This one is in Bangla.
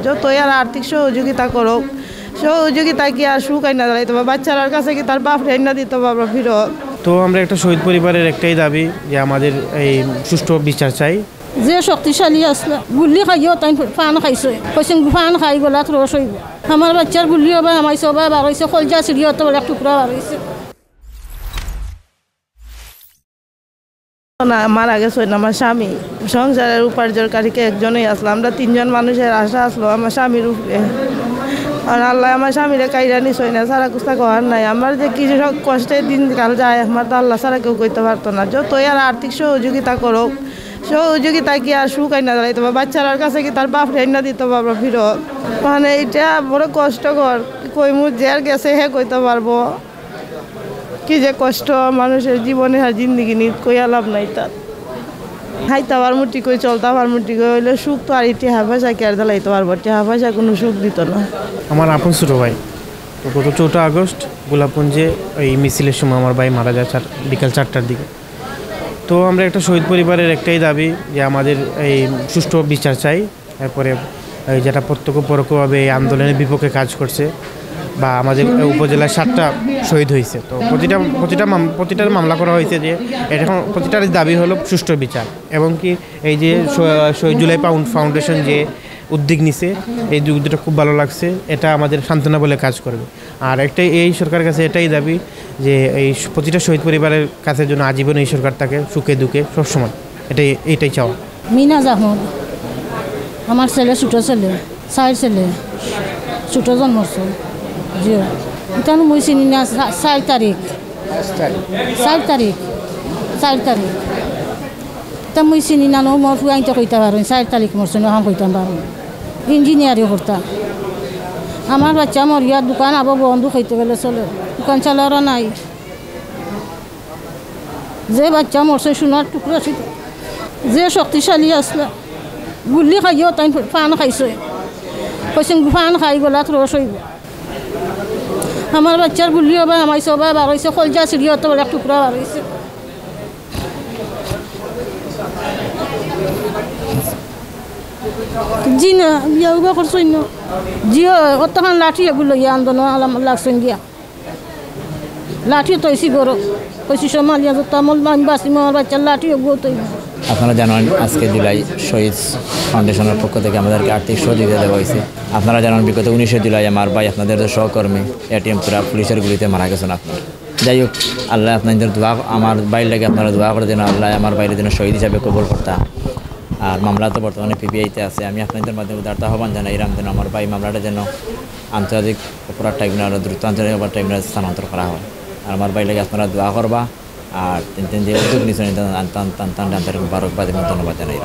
যতই আর আর্থিক সহযোগিতা করুক, সহযোগিতা কি আর সুখ আইনা দাঁড়াইতে পারবো? বাচ্চার কাছে কি তার বাপ আইনা দিতে পারবো ফিরত? তো আমরা একটা শহীদ পরিবারের একটাই দাবি যে আমাদের এই সুষ্ঠু বিচার চাই। যে শক্তিশালী আসলে গুলি খাইও তাই ফান খাইছে, কৈছে ফান খাই গলা রস হইব। আমার বাচ্চার গুলি হবে আমার সবাই বার হয়েছে, কলজা সিঁড়িও তো এক টুকরা বার হয়েছে। মারা গেছে আমার স্বামী, সংসারের উপার্জনকারীকে একজনই আসলো, আমরা 3 জন মানুষের আশা আসলো আমার স্বামীর উপরে। আর আল্লাহ আমার স্বামীরে কাইরা নিছই না, সারা কুস্তা করার নাই। আমার যে কিছু কষ্টের দিনকাল যায় আমার তো আল্লাহ সারা কেউ কইতে পারতো না। যতই আর আর্থিক সহযোগিতা করুক, সহযোগিতা কি আর সুখ আইনা দাঁড়াইতে পারবো? বাচ্চার কাছে কি তার বাপ আইনা দিতে পারবো ফিরত? মানে এটা বড় কষ্টকর, কই মুখ যে আর গেছে হে কইতে পারবো কি যে কষ্ট মানুষের জীবনে আর জিন্দিগি নিত কইয়া লাভ নাই। তার খাইতে পার মুটি কই চলতে পার মুটি কই হইলে সুখ তো আর টিহা পয়সা কি আর দিলাইতে পারবো? টিহা পয়সা কোনো সুখ দিত না। আমার আপন ছোটো ভাই গত 4 আগস্ট গোলাপগঞ্জে এই মিছিলের সময় আমার ভাই মারা যায় বিকাল 4টার দিকে। তো আমরা একটা শহীদ পরিবারের একটাই দাবি যে আমাদের এই সুষ্ঠু বিচার চাই। এরপরে যেটা প্রত্যক্ষ পরোক্ষভাবে এই আন্দোলনের বিপক্ষে কাজ করছে বা আমাদের উপজেলায় 7টা শহীদ হয়েছে। তো প্রতিটার মামলা করা হয়েছে যে এটা প্রতিটার দাবি হলো সুষ্ঠু বিচার, এবং কি এই যে জুলাই ফাউন্ডেশন যে উদ্যোগ নিছে এই উদ্যোগটা খুব ভালো লাগছে। এটা আমাদের সান্ত্বনা বলে কাজ করবে। আর এই সরকারের কাছে এটাই দাবি যে এই প্রতিটা শহীদ পরিবারের কাছে যেন আজীবন এই সরকার থাকে সুখে দুঃখে সবসময়, এইটাই চাওয়া। মিনাজ আহমদ আমার ছেলে, ছোটো ছেলে, 4 ছেলে, ছোটো জন্মছে। জি এটা মই চিনি না। 4 তারিখ তা মই চিনি না। মোর ফুয়াইতে কইতে পারো 4 তারিখ মরছে, এখন কইতাম পারো। ইঞ্জিনিয়ারিং করতা। আমার বাচ্চা মরিয়া দোকান আবার বন্ধু খাইতে গেলে চলে, দোকান চালারও নাই। যে বাচ্চা মরছে সোনার টুকরা ছিল, যে শক্তিশালী আসলে গুলি খাইও তাই ফান খাইছে, কৈছে ফান খাই গলা রস হইব। আমার বাচ্চার গুলি হবে আমার সবাই বার হয়েছে, কলজা সিঁড়িও তো এক টুকরা বার হয়েছে। জি না বিয়া উবা করছই না জিও অতখান লাঠি এগুলো ইয়ে আন্দোলন লাগছেন গিয়া লাঠি তৈছি গরো কইছি সমালিয়া তো তামল বাসি আমার বাচ্চার লাঠি এগুলো তৈ। আপনারা জানেন আজকে জুলাই শহীদ ফাউন্ডেশনের পক্ষ থেকে আমাদেরকে আর্থিক সহযোগিতা দেওয়া হয়েছে। আপনারা জানেন বিগত 19 জুলাই আমার ভাই আপনাদের সহকর্মী এটিএম পুরা পুলিশের গুলিতে মারা গেছেন। আপনার যাই হোক, আল্লাহ আপনাদের দোয়া আমার বাইর লাগে আপনারা দোয়া করে দেন, আল্লাহ আমার বাইরের জন্য শহীদ হিসাবে কবুল করতা। আর মামলা তো বর্তমানে পিবিআইতে আছে। আমি আপনাদের মাধ্যমে উদারতা আহ্বান জানাই এরাম যেন আমার ভাই মামলাটা যেন আন্তর্জাতিক অপরাধ ট্রাইব্যুনাল, দ্রুত আন্তর্জাতিক অপরাধ ট্রাইব্যুনাল স্থানান্তর করা হয়। আর আমার ভাই লাগে আপনারা দোয়া করবা। আর তিন যে উদ্যোগ নিয়েছেন আন্তর্জাতিক মুবারকবাদের ধন্যবাদ জানাই।